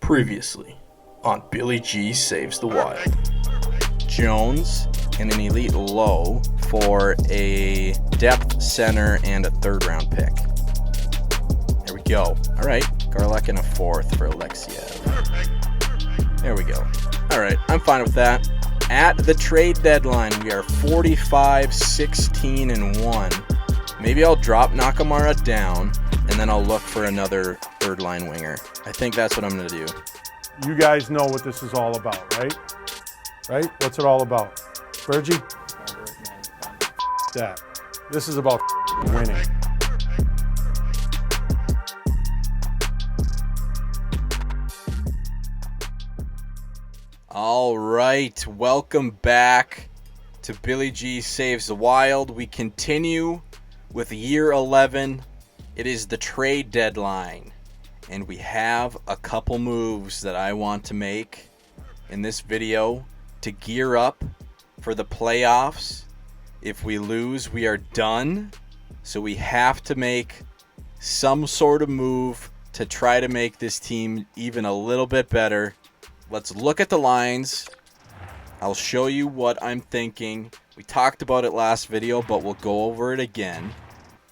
Previously on Billy G Saves the Wild. Jones and an elite low for a depth center and a third round pick. There we go. All right. Garlock and a fourth for Alexiev. There we go. All right. I'm fine with that. At the trade deadline, we are 45-16-1. Maybe I'll drop Nakamura down, and then I'll look for another third line winger. I think that's what I'm going to do. You guys know what this is all about, right? Right? What's it all about? Bergie? That. This is about winning. All right, welcome back to Billy G Saves the Wild. We continue with year 11. It is the trade deadline, and we have a couple moves that I want to make in this video to gear up for the playoffs. If we lose, we are done, so we have to make some sort of move to try to make this team even a little bit better. Let's look at the lines. I'll show you what I'm thinking. We talked about it last video, but we'll go over it again.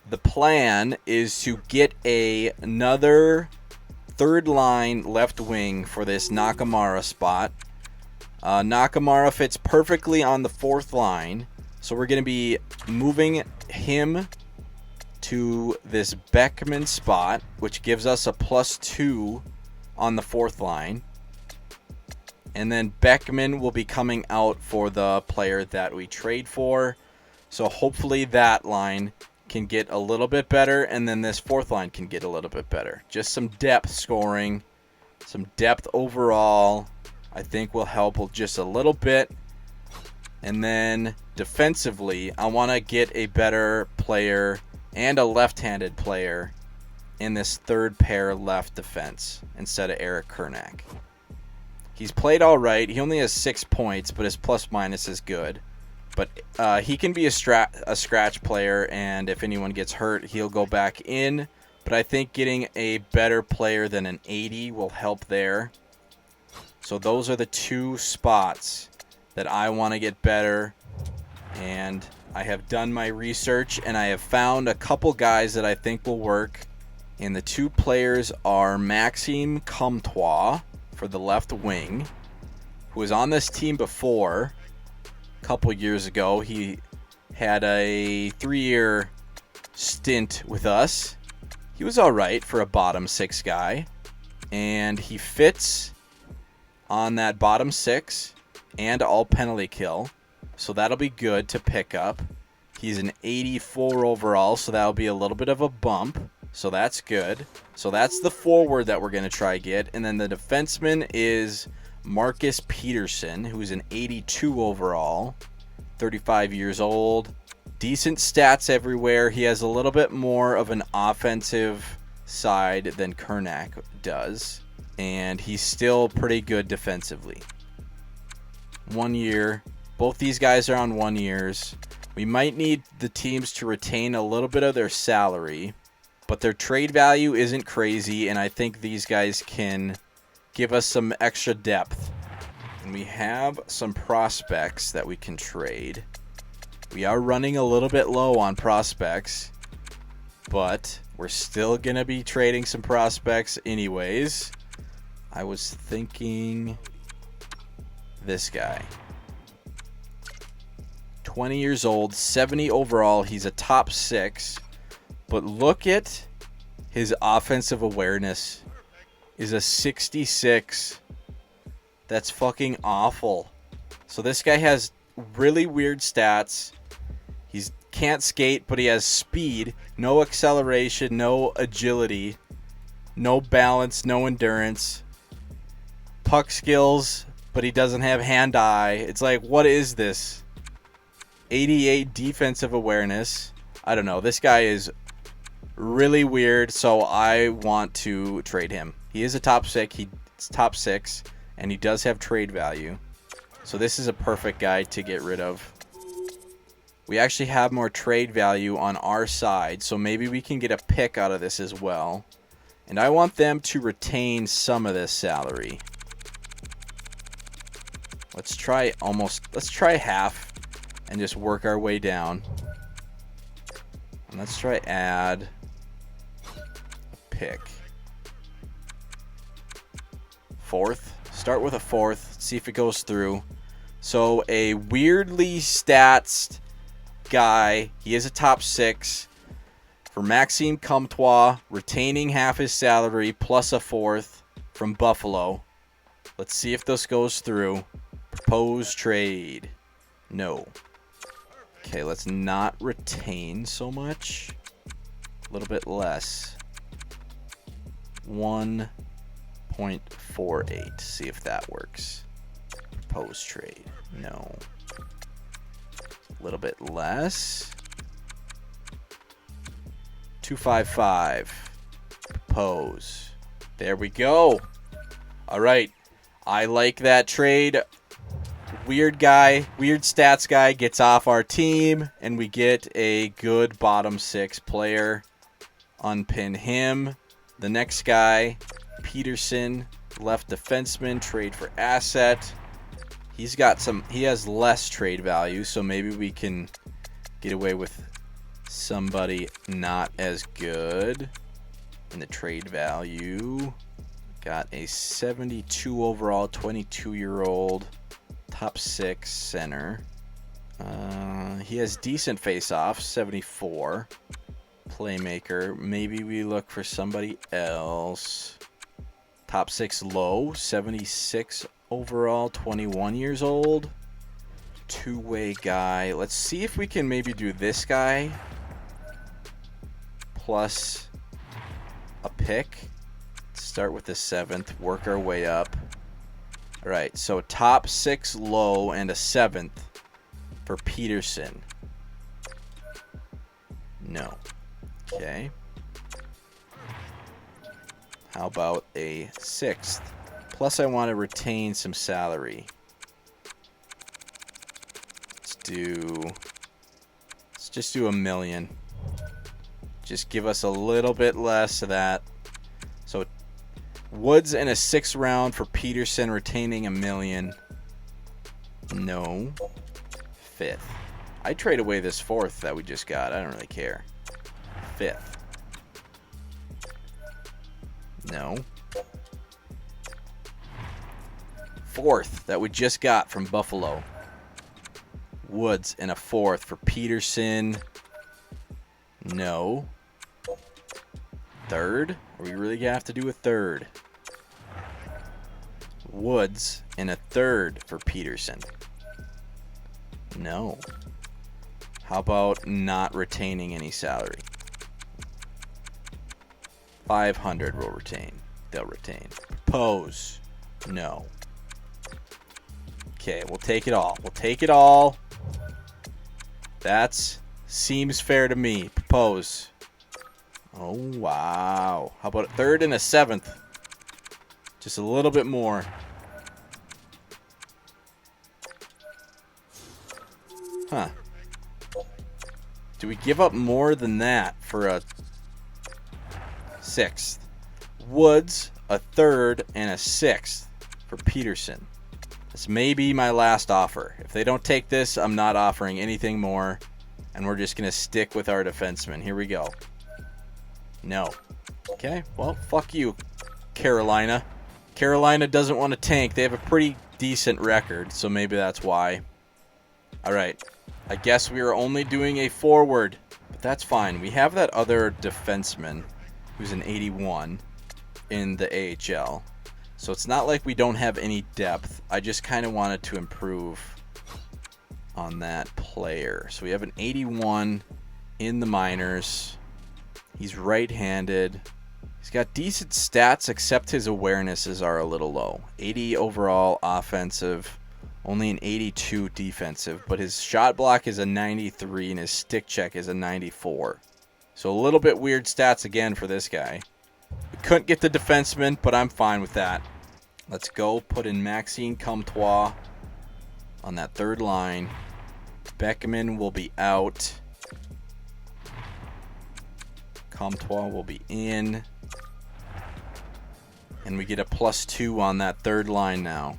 The plan is to get another third line left wing for this Nakamura spot. Nakamura fits perfectly on the fourth line, so we're going to be moving him to this Beckman spot, which gives us a +2 on the fourth line. And then Beckman will be coming out for the player that we trade for. So hopefully that line can get a little bit better, and then this fourth line can get a little bit better. Just some depth scoring, some depth overall, I think will help just a little bit. And then defensively, I want to get a better player and a left-handed player in this third pair left defense instead of Eric Kernack. He's played all right. He only has 6 points, but his plus-minus is good. But he can be a scratch player, and if anyone gets hurt, he'll go back in. But I think getting a better player than an 80 will help there. So those are the two spots that I want to get better. And I have done my research, and I have found a couple guys that I think will work. And the two players are Maxime Comtois for the left wing, who was on this team before a couple years ago. He had a 3-year stint with us. He was all right for a bottom six guy, and he fits on that bottom six and all penalty kill, so that'll be good to pick up. He's an 84 overall, so that'll be a little bit of a bump. So that's good. So that's the forward that we're going to try get. And then the defenseman is Marcus Peterson, who's an 82 overall, 35 years old. Decent stats everywhere. He has a little bit more of an offensive side than Kernack does. And he's still pretty good defensively. 1 year. Both these guys are on 1 years. We might need the teams to retain a little bit of their salary, but their trade value isn't crazy, and I think these guys can give us some extra depth. And we have some prospects that we can trade. We are running a little bit low on prospects, but we're still going to be trading some prospects anyways. I was thinking this guy. 20 years old, 70 overall. He's a top 6. But look at his offensive awareness is a 66. That's fucking awful. So this guy has really weird stats. He can't skate, but he has speed, no acceleration, no agility, no balance, no endurance, puck skills, but he doesn't have hand-eye. It's like, what is this? 88 defensive awareness. I don't know. This guy is really weird, so I want to trade him. He is a top 6. He's top 6, and he does have trade value. So this is a perfect guy to get rid of. We actually have more trade value on our side, so maybe we can get a pick out of this as well. And I want them to retain some of this salary. Let's try half and just work our way down. And let's try add a pick. Fourth. Start with a fourth. See if it goes through. So a weirdly statsed guy. He is a top 6. For Maxime Comtois, retaining half his salary plus a fourth from Buffalo. Let's see if this goes through. Proposed trade. No. Okay, let's not retain so much. A little bit less. 1.48. See if that works. Proposed trade. No. A little bit less. 255. Propose. There we go. All right. I like that trade. Weird guy, weird stats guy gets off our team, and we get a good bottom 6 player. Unpin him. The next guy, Peterson, left defenseman, trade for asset. He has less trade value, so maybe we can get away with somebody not as good in the trade value. Got a 72 overall, 22-year-old, top 6 center. He has decent face-off, 74. Playmaker. Maybe we look for somebody else. Top 6 low, 76 overall, 21 years old. Two-way guy. Let's see if we can maybe do this guy plus a pick. Start with the 7th, work our way up. All right, so top 6 low and a 7th for Peterson. No. Okay. How about a 6th? Plus I want to retain some salary. Let's just do $1 million. Just give us a little bit less of that. So Woods in a 6th round for Peterson, retaining $1 million. No. 5th. I'd trade away this 4th that we just got. I don't really care. 5th. No. 4th that we just got from Buffalo. Woods in a 4th for Peterson. No. 3rd? Are we really gonna have to do a 3rd? Woods in a 3rd for Peterson. No. How about not retaining any salary? 500 will retain. They'll retain. Propose. No. Okay, we'll take it all. We'll take it all. That seems fair to me. Propose. Oh, wow. How about a 3rd and a 7th? Just a little bit more. Huh. Do we give up more than that for a 6th? Woods, a 3rd, and a 6th for Peterson. This may be my last offer. If they don't take this, I'm not offering anything more. And we're just going to stick with our defenseman. Here we go. No. Okay, well, fuck you, Carolina. Carolina doesn't want to tank. They have a pretty decent record, so maybe that's why. All right. I guess we are only doing a forward, but that's fine. We have that other defenseman who's an 81 in the AHL. So it's not like we don't have any depth. I just kind of wanted to improve on that player. So we have an 81 in the minors. He's right-handed. He's got decent stats, except his awarenesses are a little low. 80 overall offensive, only an 82 defensive, but his shot block is a 93 and his stick check is a 94. So a little bit weird stats again for this guy. We couldn't get the defenseman, but I'm fine with that. Let's go put in Maxime Comtois on that 3rd line. Beckman will be out. Comtois will be in. And we get a +2 on that third line now.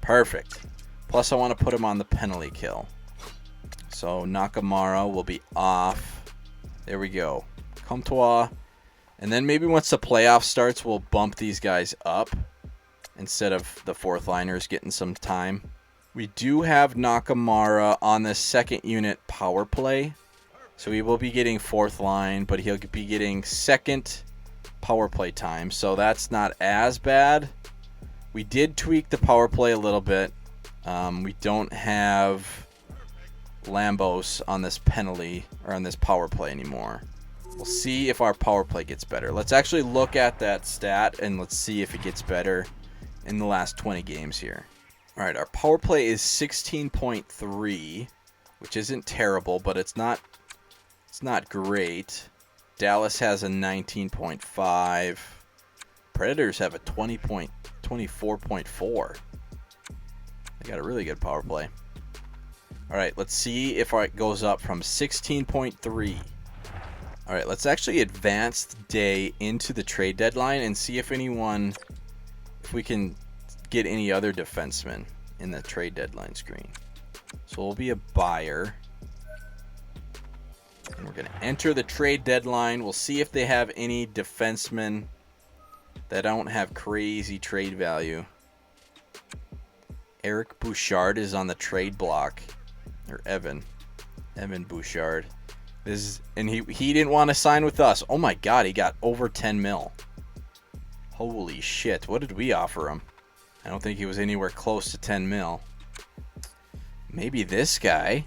Perfect. Plus, I want to put him on the penalty kill. So Nakamura will be off. There we go. Comtois. And then maybe once the playoff starts, we'll bump these guys up instead of the fourth liners getting some time. We do have Nakamura on the second unit power play. So he will be getting fourth line, but he'll be getting second power play time. So that's not as bad. We did tweak the power play a little bit. We don't have Lambos on this penalty or on this power play anymore. We'll see if our power play gets better. Let's actually look at that stat and let's see if it gets better in the last 20 games here. All right, our power play is 16.3, which isn't terrible, but it's not great. Dallas has a 19.5. Predators have a 24.4. They got a really good power play. All right, let's see if it goes up from 16.3. All right, let's actually advance the day into the trade deadline and see if we can get any other defensemen in the trade deadline screen. So we'll be a buyer. And we're going to enter the trade deadline. We'll see if they have any defensemen that don't have crazy trade value. Eric Bouchard is on the trade block. Or Evan Bouchard. And he didn't want to sign with us. Oh my god, he got over 10 mil. Holy shit, what did we offer him? I don't think he was anywhere close to 10 mil. Maybe this guy.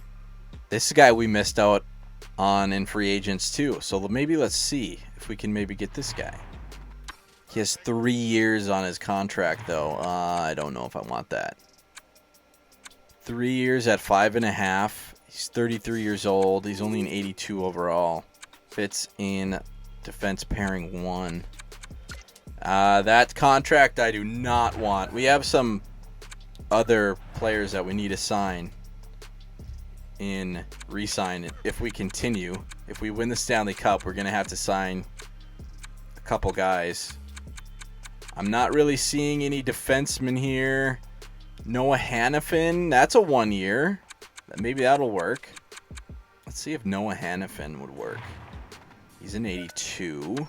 This guy we missed out on in free agents too. So maybe let's see if we can maybe get this guy. He has 3 years on his contract though. I don't know if I want that. 3 years at 5.5. He's 33 years old. He's only an 82 overall. Fits in defense pairing 1. That contract I do not want. We have some other players that we need to sign in re-sign if we continue. If we win the Stanley Cup, we're going to have to sign a couple guys. I'm not really seeing any defensemen here. Noah Hannafin, that's a 1 year. Maybe that'll work. Let's see if Noah Hannafin would work. He's an 82.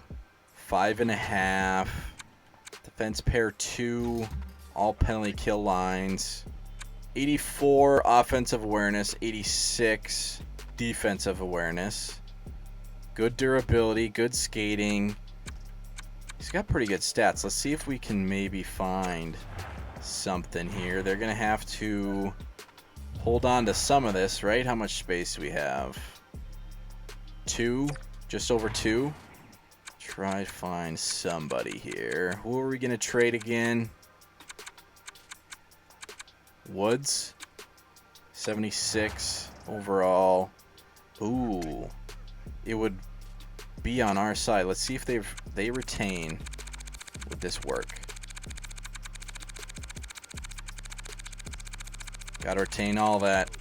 5.5. Defense pair 2. All penalty kill lines. 84 offensive awareness. 86 defensive awareness. Good durability. Good skating. He's got pretty good stats. Let's see if we can maybe find something here. They're going to have to hold on to some of this, right? How much space do we have? 2? Just over 2? Try to find somebody here. Who are we going to trade again? Woods. 76 overall. Ooh. It would be on our side. Let's see if they retain. Would this work? Gotta retain all that.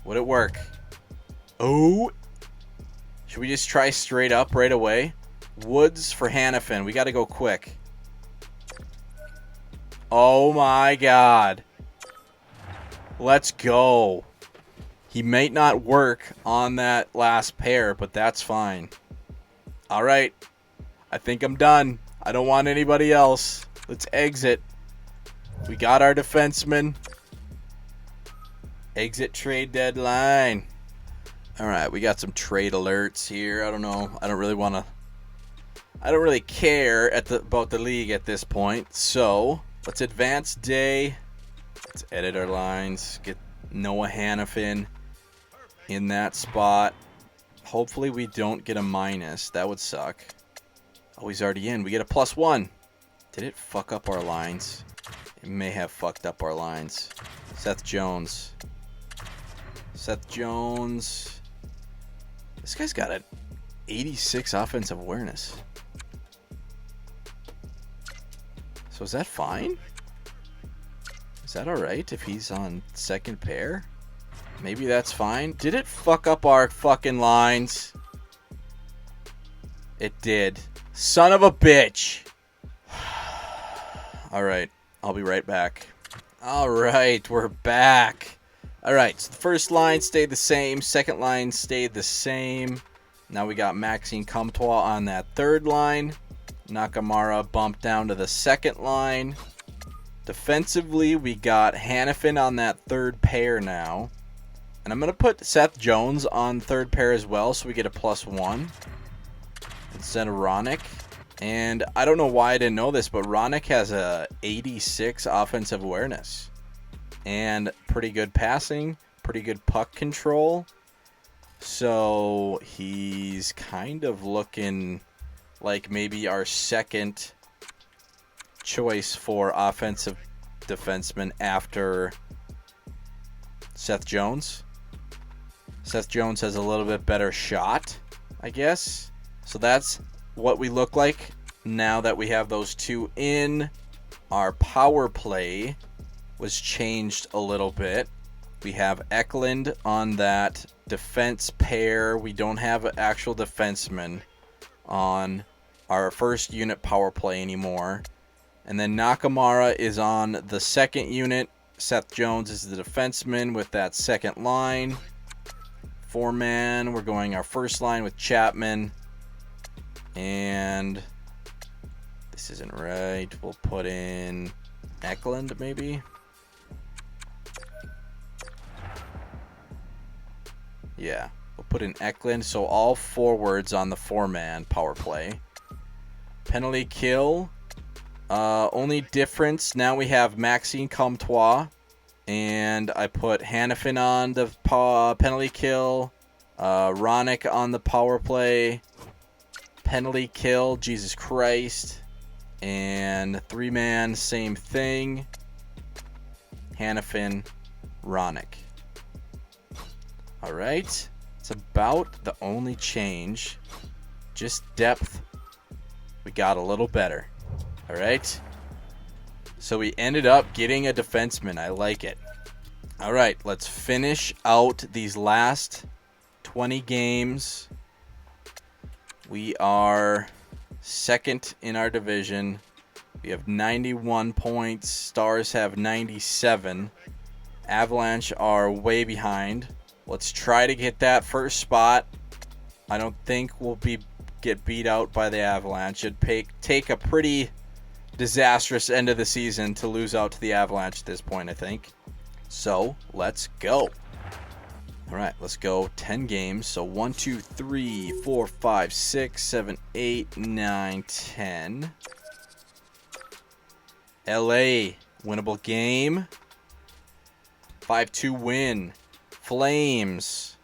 Would it work? Oh! Should we just try straight up right away? Woods for Hannafin. We gotta go quick. Oh my god. Let's go. He might not work on that last pair, but that's fine. Alright. I think I'm done. I don't want anybody else. Let's exit. We got our defenseman. Exit trade deadline. Alright, we got some trade alerts here. I don't know. I don't really care about the league at this point. So, let's advance day. Let's edit our lines. Get Noah Hannafin in that spot. Hopefully we don't get a minus. That would suck. Oh, he's already in. We get a +1. Did it fuck up our lines? It may have fucked up our lines. Seth Jones. This guy's got an 86 offensive awareness. So is that fine? Is that alright if he's on second pair? Maybe that's fine. Did it fuck up our fucking lines? It did. Son of a bitch. All right, I'll be right back. All right, we're back. All right, so the first line stayed the same. Second line stayed the same. Now we got Maxime Comtois on that third line. Nakamura bumped down to the second line. Defensively, we got Hannafin on that third pair now. And I'm going to put Seth Jones on third pair as well, so we get a +1 instead of Ronick. And I don't know why I didn't know this, but Ronick has a 86 offensive awareness. And pretty good passing, pretty good puck control. So he's kind of looking like maybe our second choice for offensive defenseman after Seth Jones. Seth Jones has a little bit better shot, I guess. So that's what we look like now that we have those two in. Our power play was changed a little bit. We have Hedlund on that defense pair. We don't have an actual defenseman on our first unit power play anymore. And then Nakamura is on the second unit. Seth Jones is the defenseman with that second line. 4-man, we're going our first line with Chapman. And this isn't right. We'll put in Hedlund maybe. Yeah, we'll put in Hedlund. So all forwards on the 4-man power play. Penalty kill. Only difference, now we have Maxime Comtois. And I put Hannafin on the penalty kill. Ronick on the power play. Penalty kill, Jesus Christ. And 3-man, same thing. Hannafin, Ronick. Alright. It's about the only change. Just depth. We got a little better. Alright. So we ended up getting a defenseman. I like it. Alright, let's finish out these last 20 games. We are second in our division. We have 91 points. Stars have 97. Avalanche are way behind. Let's try to get that first spot. I don't think we'll get beat out by the Avalanche. It'd take a pretty disastrous end of the season to lose out to the Avalanche at this point, I think. So, let's go. All right, let's go 10 games. So 1, 2, 3, 4, 5, 6, 7, 8, 9, 10. LA, winnable game. 5-2 win. Flames,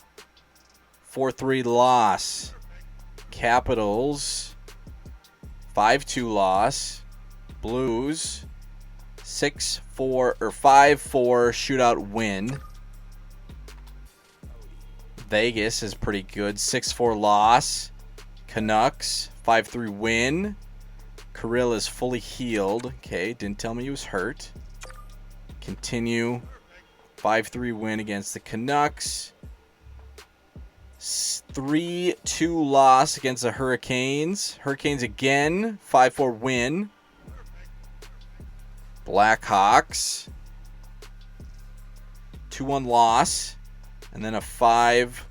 4-3 loss. Capitals, 5-2 loss. Blues, 6-4 or 5-4 shootout win. Vegas is pretty good, 6-4 loss. Canucks, 5-3 win. Kirill is fully healed. Okay, didn't tell me he was hurt. Continue. 5-3 win against the Canucks. 3-2 loss against the Hurricanes. Hurricanes again, 5-4 win. Blackhawks, 2-1 loss. And then a 5-2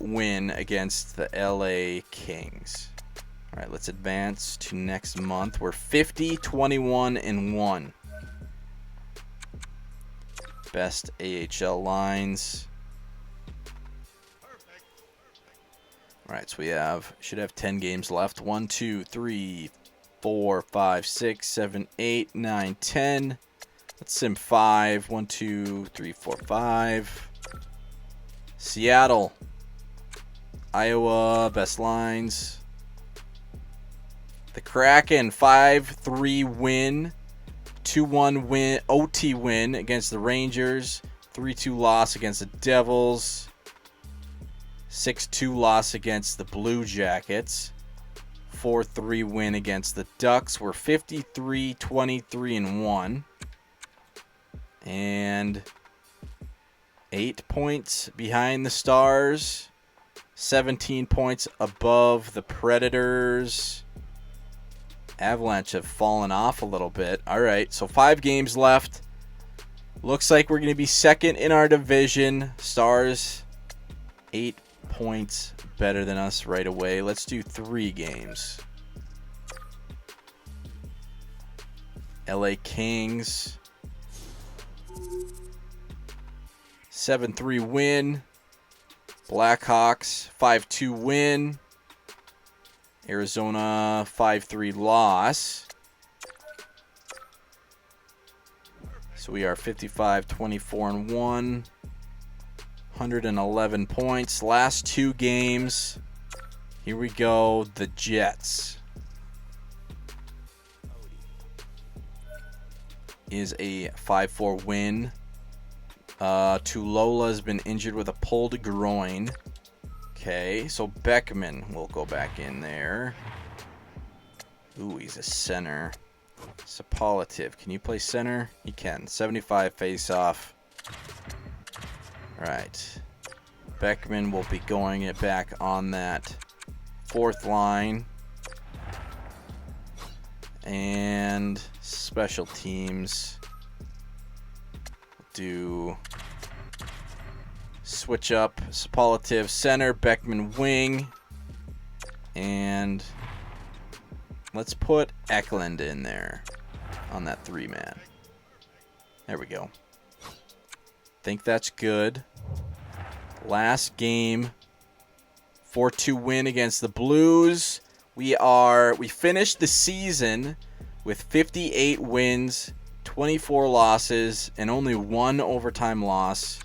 win against the LA Kings. All right, let's advance to next month. We're 50-21-1. Best AHL lines. All right, so we should have 10 games left. 1, 2, 3, 4, 5, 6, 7, 8, 9, 10. Let's sim 5. 1, 2, 3, 4, 5. Seattle. Iowa, best lines. The Kraken, 5-3 win. 2-1 win, OT win against the Rangers. 3-2 loss against the Devils. 6-2 loss against the Blue Jackets. 4-3 win against the Ducks. We're 53-23-1. And 8 points behind the Stars. 17 points above the Predators. Avalanche have fallen off a little bit. All right, so 5 games left. Looks like we're going to be second in our division. Stars, 8 points better than us right away. Let's do 3 games. LA Kings, 7-3 win. Blackhawks, 5-2 win. Arizona, 5-3 loss. So we are 55-24-1. 111 points. Last 2 games. Here we go. The Jets is a 5-4 win. Tulola's been injured with a pulled groin. Okay, so Beckman will go back in there. Ooh, he's a center. Sapolitiv, can you play center? He can. 75 face-off. Right. Beckman will be going it back on that 4th line. And special teams. Do switch up Sapolitiv center, Beckman wing, and let's put Eklund in there on that 3-man. There we go. Think that's good. Last game, 4-2 win against the Blues. We finished the season with 58 wins, 24 losses, and only 1 overtime loss.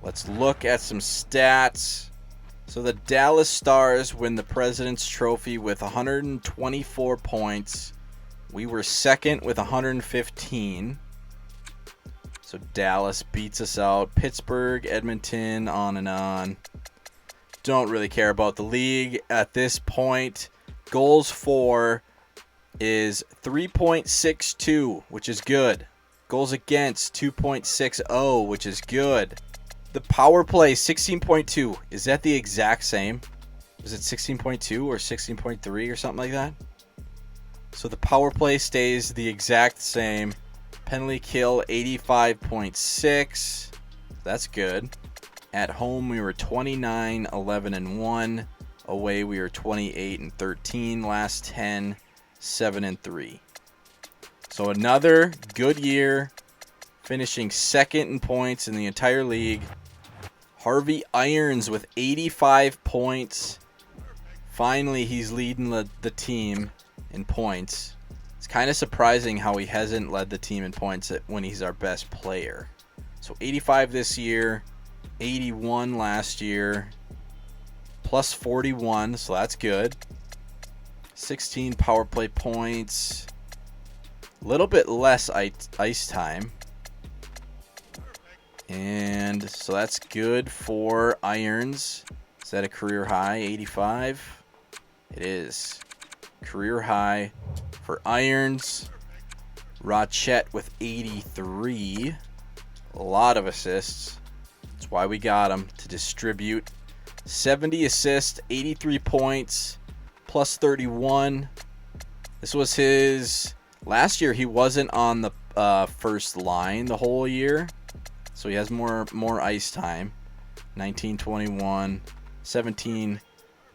Let's look at some stats. So the Dallas Stars win the President's Trophy with 124 points. We were second with 115. So Dallas beats us out. Pittsburgh, Edmonton, on and on. Don't really care about the league at this point. Goals for is 3.62, which is good. Goals against 2.60, which is good. The power play 16.2. Is that the exact same? Is it 16.2 or 16.3 or something like that? So the power play stays the exact same. Penalty kill 85.6. That's good. At home we were 29, 11 and 1. Away we were 28 and 13. Last 10, 7 and 3. So another good year, finishing second in points in the entire league. Harvey Irons with 85 points. Finally, he's leading the team in points. It's kind of surprising how he hasn't led the team in points when he's our best player. So 85 this year, 81 last year, plus 41, so that's good. 16 power play points. A little bit less ice time. And so that's good for Irons. Is that a career high, 85? It is. Career high for Irons. Rochette with 83. A lot of assists. That's why we got him, to distribute. 70 assists, 83 points, plus 31. This was his... Last year, he wasn't on the first line the whole year. So he has more ice time. 19, 21, 17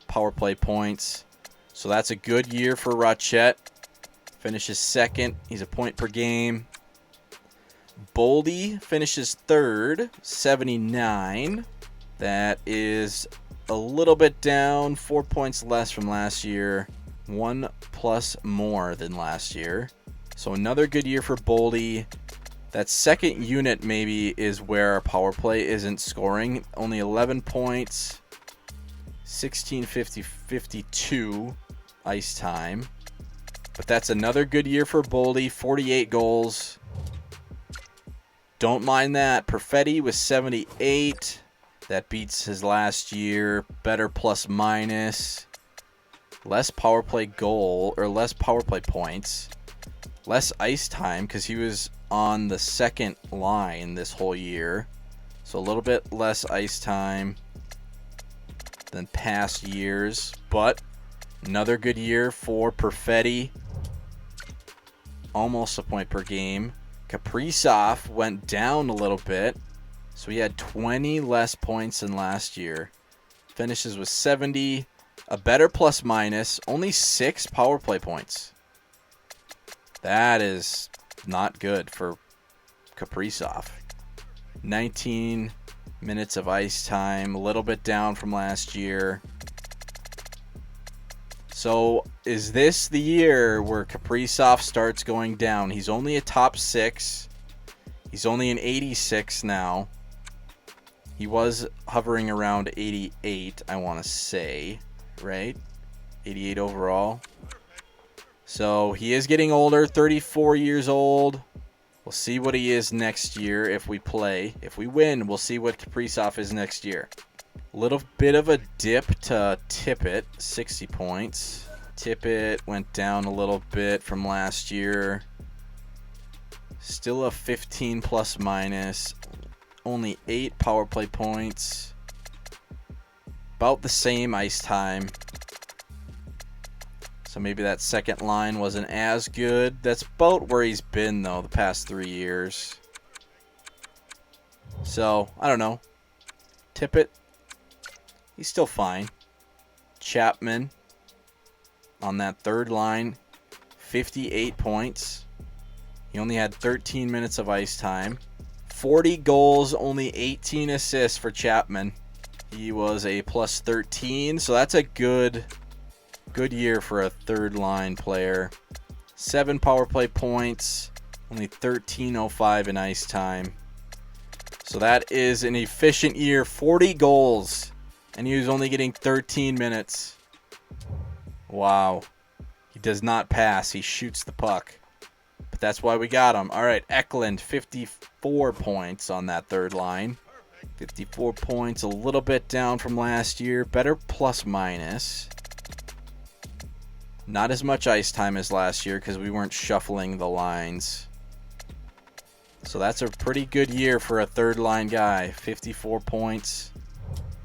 power play points. So that's a good year for Rochette. Finishes second. He's a point per game. Boldy finishes third, 79. That is a little bit down, 4 points less from last year. 1 plus more than last year. So another good year for Boldy. That second unit maybe is where our power play isn't scoring. Only 11 points, 16-52 ice time. But that's another good year for Boldy. 48 goals. Don't mind that. Perfetti with 78. That beats his last year. Better plus minus. Less power play goal, or less power play points. Less ice time because he was on the second line this whole year. So a little bit less ice time than past years. But Another good year for Perfetti. Almost a point per game. Kaprizov went down a little bit. So he had 20 less points than last year. Finishes with 70. A better plus minus. Only 6 power play points. That is not good for Kaprizov. 19 minutes of ice time. A little bit down from last year. So is this the year where Kaprizov starts going down? He's only a top 6. He's only an 86 now. He was hovering around 88, I want to say, right? 88 overall. So he is getting older, 34 years old. We'll see what he is next year if we play. If we win, we'll see what Kaprizov is next year. A little bit of a dip to Tippett, 60 points. Tippett went down a little bit from last year. Still a 15 plus minus. Only 8 power play points. About the same ice time. So maybe that second line wasn't as good. That's about where he's been, though, the past 3 years. So, I don't know. Tippett, he's still fine. Chapman on that third line, 58 points. He only had 13 minutes of ice time. 40 goals, only 18 assists for Chapman. He was a plus 13, so that's a good year for a third line player. 7 power play points, only 13:05 in ice time. So that is an efficient year. 40 goals, and he was only getting 13 minutes. Wow. He does not pass. He shoots the puck. But that's why we got him. All right, Eklund, 54 points on that third line. 54 points, a little bit down from last year. Better plus minus. Not as much ice time as last year because we weren't shuffling the lines. So that's a pretty good year for a third line guy. 54 points,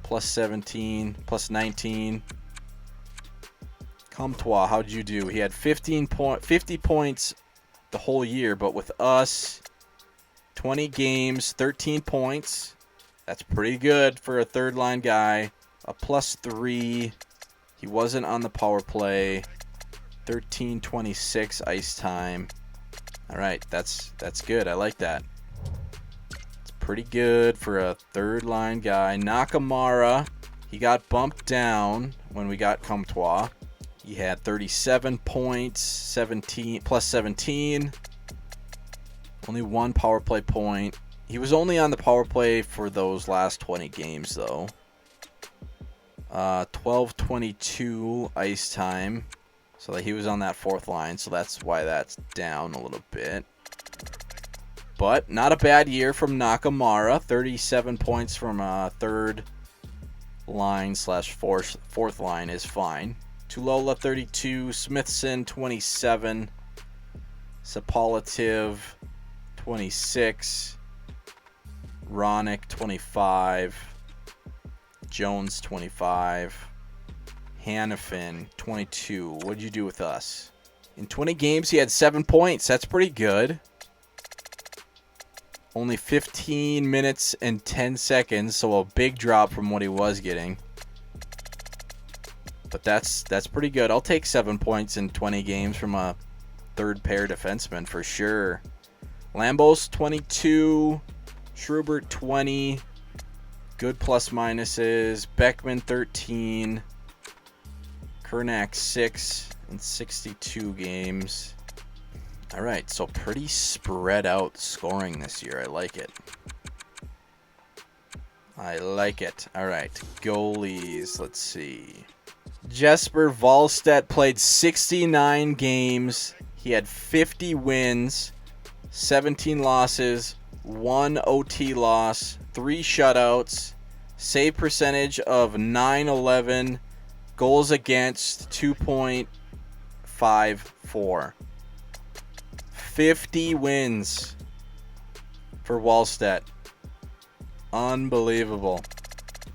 plus 17, plus 19. Comtois, how'd you do? He had 50 points the whole year, but with us, 20 games, 13 points. That's pretty good for a third line guy. A plus 3. He wasn't on the power play. 13:26 ice time. All right, that's good. I like that. It's pretty good for a third line guy. Nakamura, he got bumped down when we got Comtois. He had 37 points, 17 plus 17. Only 1 power play point. He was only on the power play for those last 20 games though. 12:22 ice time. So that he was on that fourth line, so that's why that's down a little bit. But not a bad year from Nakamura. 37 points from third line / fourth line is fine. Tulola 32, Smithson 27, Sapolitiv 26, Ronick 25, Jones 25. Hannafin, 22. What'd you do with us? In 20 games, he had 7 points. That's pretty good. Only 15 minutes and 10 seconds, so a big drop from what he was getting. But that's pretty good. I'll take 7 points in 20 games from a third pair defenseman for sure. Lambos, 22. Schubert, 20. Good plus minuses. Beckman, 13. Kernak 6 in 62 games. All right, so pretty spread out scoring this year. I like it. All right, goalies. Let's see. Jesper Wallstedt played 69 games. He had 50 wins, 17 losses, 1 OT loss, 3 shutouts, save percentage of .911. Goals against 2.54. 50 wins for Wallstedt. Unbelievable.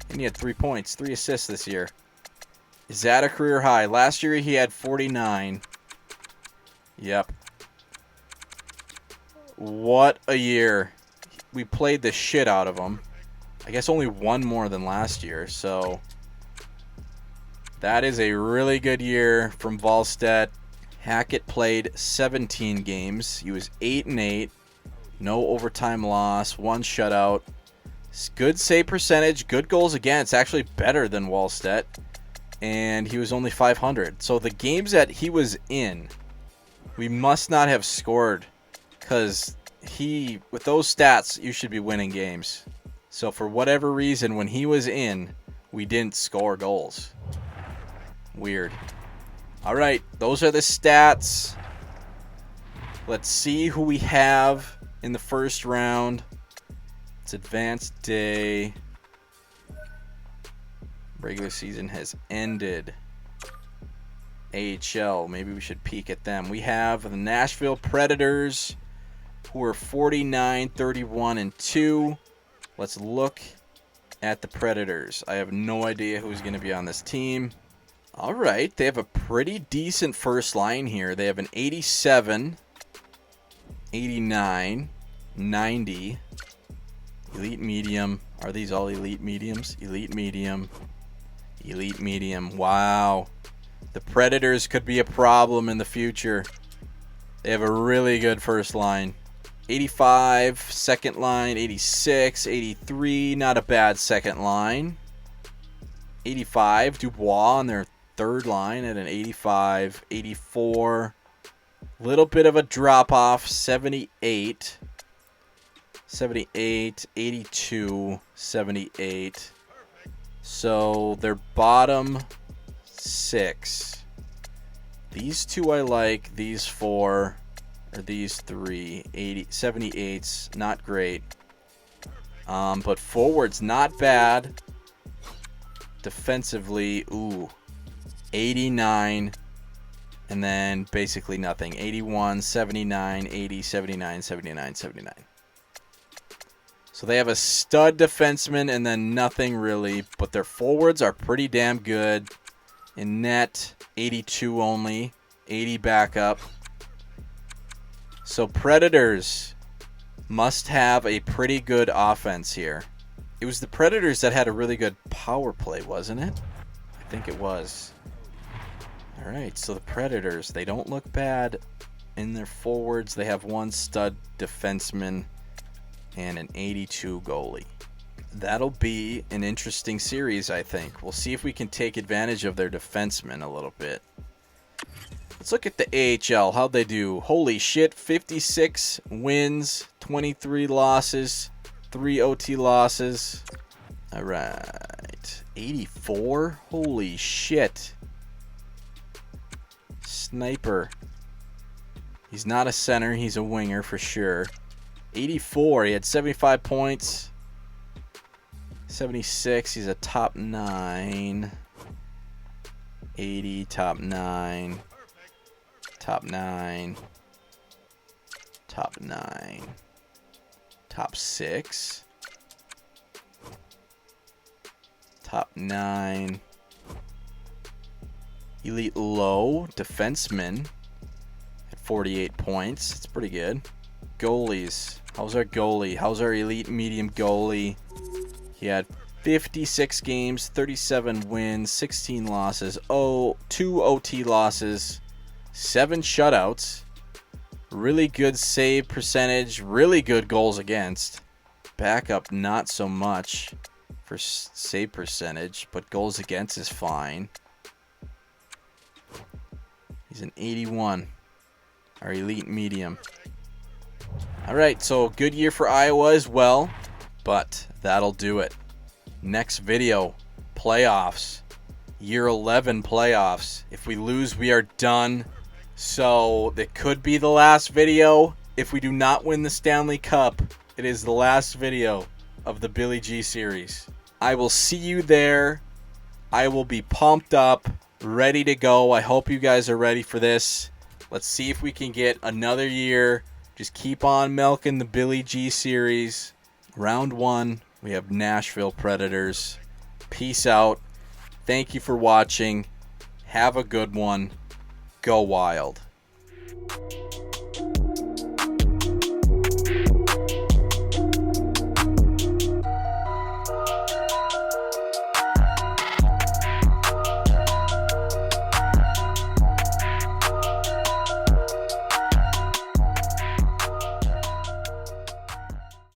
And he had 3 points, 3 assists this year. Is that a career high? Last year he had 49. Yep. What a year. We played the shit out of him. I guess only one more than last year, so that is a really good year from Wallstedt. Hackett played 17 games. He was 8-8. No overtime loss, 1 shutout. Good save percentage, good goals against. Actually better than Wallstedt. And he was only 500. So the games that he was in, we must not have scored, because with those stats, you should be winning games. So for whatever reason, when he was in, we didn't score goals. Weird. All right, those are the stats. Let's see who we have in the first round. It's advanced day. Regular season has ended. AHL, maybe we should peek at them. We have the Nashville Predators, who are 49, 31, and 2. Let's look at the Predators. I have no idea who's going to be on this team. All right, they have a pretty decent first line here. They have an 87, 89, 90, elite medium. Are these all elite mediums? Elite medium, elite medium. Wow. The Predators could be a problem in the future. They have a really good first line. 85, second line, 86, 83, not a bad second line. 85, Dubois on their third line at an 85, 84. Little bit of a drop off, 78, 78, 82, 78. So their bottom 6. These 2 I like, these 4. Or these 3, 80, 78's not great. But forwards not bad. Defensively, 89, and then basically nothing. 81, 79, 80, 79, 79, 79. So they have a stud defenseman and then nothing really, but their forwards are pretty damn good. In net, 82 only, 80 backup. So Predators must have a pretty good offense here. It was the Predators that had a really good power play, wasn't it? I think it was. All right, so the Predators, they don't look bad in their forwards. They have 1 stud defenseman and an 82 goalie. That'll be an interesting series, I think. We'll see if we can take advantage of their defensemen a little bit. Let's look at the AHL. How'd they do? Holy shit, 56 wins, 23 losses, 3 OT losses. All right, 84. Holy shit. Sniper. He's not a center. He's a winger for sure. 84. He had 75 points. 76. He's a top 9. 80. Top 9. Top 9. Top 9. Top 6. Top 9. Elite low defenseman at 48 points. It's pretty good. Goalies. How's our goalie? How's our elite medium goalie? He had 56 games, 37 wins, 16 losses, 2 OT losses, 7 shutouts. Really good save percentage, really good goals against. Backup not so much for save percentage, but goals against is fine. He's an 81, our elite medium. All right, so good year for Iowa as well, but that'll do it. Next video, playoffs, year 11 playoffs. If we lose, we are done. So that could be the last video. If we do not win the Stanley Cup, it is the last video of the Billy G series. I will see you there. I will be pumped up, ready to go. I hope you guys are ready for this. Let's see if we can get another year. Just keep on milking the Billy G series. Round 1, we have Nashville Predators. Peace out. Thank you for watching. Have a good one. Go Wild.